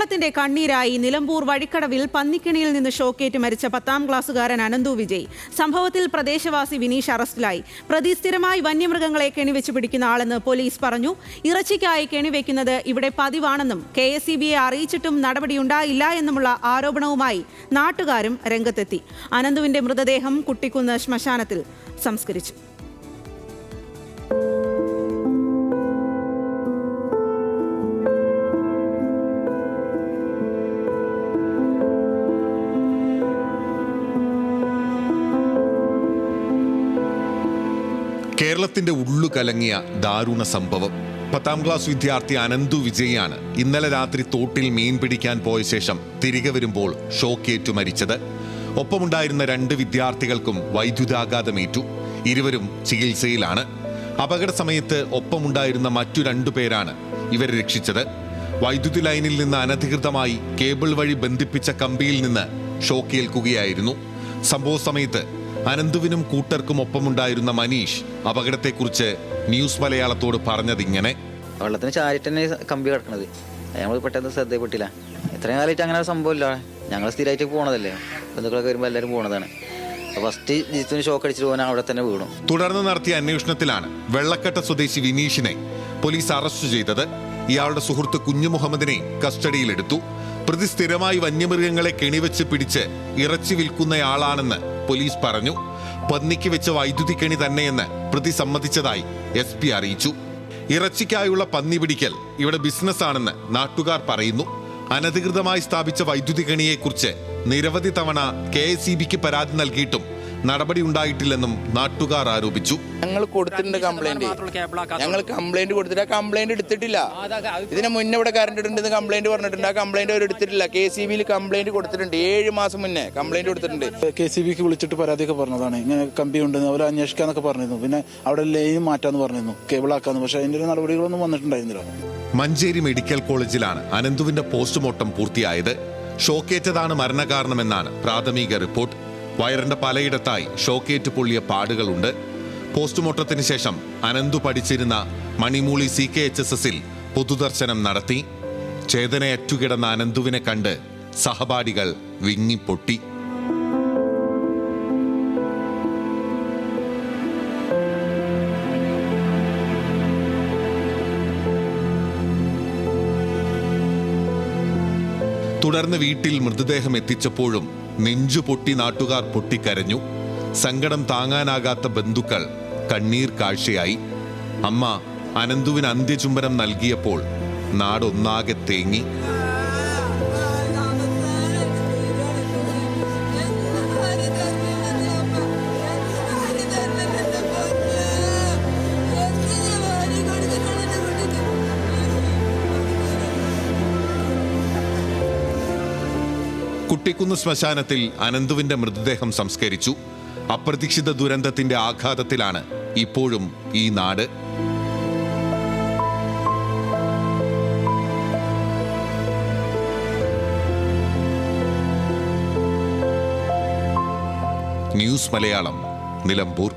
കേരളത്തിന്റെ കണ്ണീരായി നിലമ്പൂർ വഴിക്കടവിൽ പന്നിക്കിണിയിൽ നിന്ന് ഷോക്കേറ്റ് മരിച്ച 10ാം ക്ലാസ്സുകാരൻ അനന്തു വിജയ്. സംഭവത്തിൽ പ്രദേശവാസി വിനീഷ് അറസ്റ്റിലായി. പ്രതി സ്ഥിരമായി വന്യമൃഗങ്ങളെ കെണിവെച്ച് പിടിക്കുന്ന ആളെന്ന് പോലീസ് പറഞ്ഞു. ഇറച്ചിക്കായി കെണിവെക്കുന്നത് ഇവിടെ പതിവാണെന്നും KSEBയെ അറിയിച്ചിട്ടും നടപടിയുണ്ടായില്ല എന്നുമുള്ള ആരോപണവുമായി നാട്ടുകാരും രംഗത്തെത്തി. അനന്തുവിന്റെ മൃതദേഹം കുട്ടിക്കുന്ന് ശ്മശാനത്തിൽ സംസ്കരിച്ചു. കേരളത്തിന്റെ ഉള്ളു കലങ്ങിയ ദാരുണ സംഭവം. 10ാം ക്ലാസ് വിദ്യാർത്ഥി അനന്തു വിജയാണ് ഇന്നലെ രാത്രി തോട്ടിൽ മീൻ പിടിക്കാൻ പോയ ശേഷം തിരികെ വരുമ്പോൾ ഷോക്കേറ്റു മരിച്ചത്. ഒപ്പമുണ്ടായിരുന്ന 2 വിദ്യാർത്ഥികൾക്കും വൈദ്യുതാഘാതമേറ്റു. ഇരുവരും ചികിത്സയിലാണ്. അപകട സമയത്ത് ഒപ്പമുണ്ടായിരുന്ന മറ്റു 2 പേരാണ് ഇവരെ രക്ഷിച്ചത്. വൈദ്യുതി ലൈനിൽ നിന്ന് അനധികൃതമായി കേബിൾ വഴി ബന്ധിപ്പിച്ച കമ്പിയിൽ നിന്ന് ഷോക്കേൽക്കുകയായിരുന്നു. സംഭവ സമയത്ത് അനന്തുവിനും കൂട്ടർക്കും ഒപ്പമുണ്ടായിരുന്ന മനീഷ് അപകടത്തെക്കുറിച്ച് ന്യൂസ് മലയാളത്തോട് പറഞ്ഞതിങ്ങനെ: വെള്ളത്തിന് ചാരിട്ട് തന്നെ കമ്പി കിടക്കണത്, ഞങ്ങൾ പെട്ടെന്ന് ശ്രദ്ധപ്പെട്ടില്ല. ഇത്രയും കാലമായിട്ട് അങ്ങനെ ഒരു സംഭവമില്ല. ഞങ്ങൾ സ്ഥിരമായിട്ട് പോണതല്ലേ, ബന്ധുക്കളൊക്കെ വരുമ്പോൾ എല്ലാവരും പോണതാണ്. ഫസ്റ്റ് ജിത്തുവിന് ഷോക്ക് അടിച്ചിട്ട് പോകാൻ അവിടെ തന്നെ വീണു. തുടർന്ന് നടത്തിയ അന്വേഷണത്തിലാണ് വെള്ളക്കട്ട സ്വദേശി വിനീഷിനെ പോലീസ് അറസ്റ്റ് ചെയ്തത്. ഇയാളുടെ സുഹൃത്ത് കുഞ്ഞു മുഹമ്മദിനെ കസ്റ്റഡിയിലെടുത്തു. പ്രതി സ്ഥിരമായി വന്യമൃഗങ്ങളെ കെണിവെച്ച് പിടിച്ച് ഇറച്ചി വിൽക്കുന്നയാളാണെന്ന് പോലീസ് പറഞ്ഞു. പന്നിക്ക് വെച്ച വൈദ്യുതി കെണി തന്നെയെന്ന് പ്രതി സമ്മതിച്ചതായി SP അറിയിച്ചു. ഇറച്ചിക്കായുള്ള പന്നി പിടിക്കൽ ഇവിടെ ബിസിനസ്സാണെന്ന് നാട്ടുകാർ പറയുന്നു. അനധികൃതമായി സ്ഥാപിച്ച വൈദ്യുതി കെണിയെക്കുറിച്ച് നിരവധി തവണ KSEBക്ക് പരാതി നൽകിയിട്ടും നടപടി ഉണ്ടായിട്ടില്ലെന്നും നാട്ടുകാർ ആരോപിച്ചു. ഞങ്ങൾ കൊടുത്തിട്ടുണ്ട് കംപ്ലൈന്റ്. ഞങ്ങൾ കംപ്ലൈന്റ് കൊടുത്തിട്ട് ആ കംപ്ലൈന്റ് എടുത്തിട്ടില്ല. ഇതിന് മുന്നേ ഇവിടെ കറണ്ട് ഇടുണ്ടെന്ന് കംപ്ലൈന്റ് പറഞ്ഞിട്ടുണ്ട്. ആ കംപ്ലൈന്റ് അവർ എടുത്തിട്ടില്ല. KSEBയിൽ കംപ്ലൈന്റ് കൊടുത്തിട്ടുണ്ട്. 7 മാസം മുന്നേ കംപ്ലൈന്റ് കൊടുത്തിട്ടുണ്ട്. KSEBക്ക് വിളിച്ചിട്ട് പരാതിയൊക്കെ പറഞ്ഞതാണ്. ഇങ്ങനെ കമ്പി ഉണ്ടെന്ന് അവർ അന്വേഷിക്കാന്നൊക്കെ പറഞ്ഞിരുന്നു. പിന്നെ അവിടെ ലൈൻ മാറ്റാന്ന് പറഞ്ഞിരുന്നു, കേബിൾ ആക്കാന്ന്. പക്ഷെ അതിന്റെ ഒരു നടപടികളൊന്നും വന്നിട്ടുണ്ടായിരുന്നില്ല. മഞ്ചേരി മെഡിക്കൽ കോളേജിലാണ് അനന്തുവിന്റെ പോസ്റ്റ്മോർട്ടം പൂർത്തിയായത്. ഷോക്കേറ്റതാണ് മരണകാരണമെന്നാണ് പ്രാഥമിക റിപ്പോർട്ട്. വയറിന്റെ പലയിടത്തായി ഷോക്കേറ്റ് പൊള്ളിയ പാടുകളുണ്ട്. പോസ്റ്റ്മോർട്ടത്തിന് ശേഷം അനന്തു പഠിച്ചിരുന്ന മണിമൂളി CKHSSൽ പൊതുദർശനം നടത്തി. ചേതനയറ്റുകിടന്ന അനന്തുവിനെ കണ്ട് സഹപാഠികൾ വിങ്ങിപ്പൊട്ടി. തുടർന്ന് വീട്ടിൽ മൃതദേഹം എത്തിച്ചപ്പോഴും നെഞ്ചു പൊട്ടി നാട്ടുകാർ പൊട്ടിക്കരഞ്ഞു. സങ്കടം താങ്ങാനാകാത്ത ബന്ധുക്കൾ കണ്ണീർ കാഴ്ചയായി. അമ്മ അനന്തുവിന് അന്ത്യചുംബനം നൽകിയപ്പോൾ നാടൊന്നാകെ തേങ്ങി. കുട്ടിക്കുന്ന് ശ്മശാനത്തിൽ അനന്തുവിന്റെ മൃതദേഹം സംസ്കരിച്ചു. അപ്രതീക്ഷിത ദുരന്തത്തിന്റെ ആഘാതത്തിലാണ് ഇപ്പോഴും ഈ നാട്. ന്യൂസ് മലയാളം, നിലമ്പൂർ.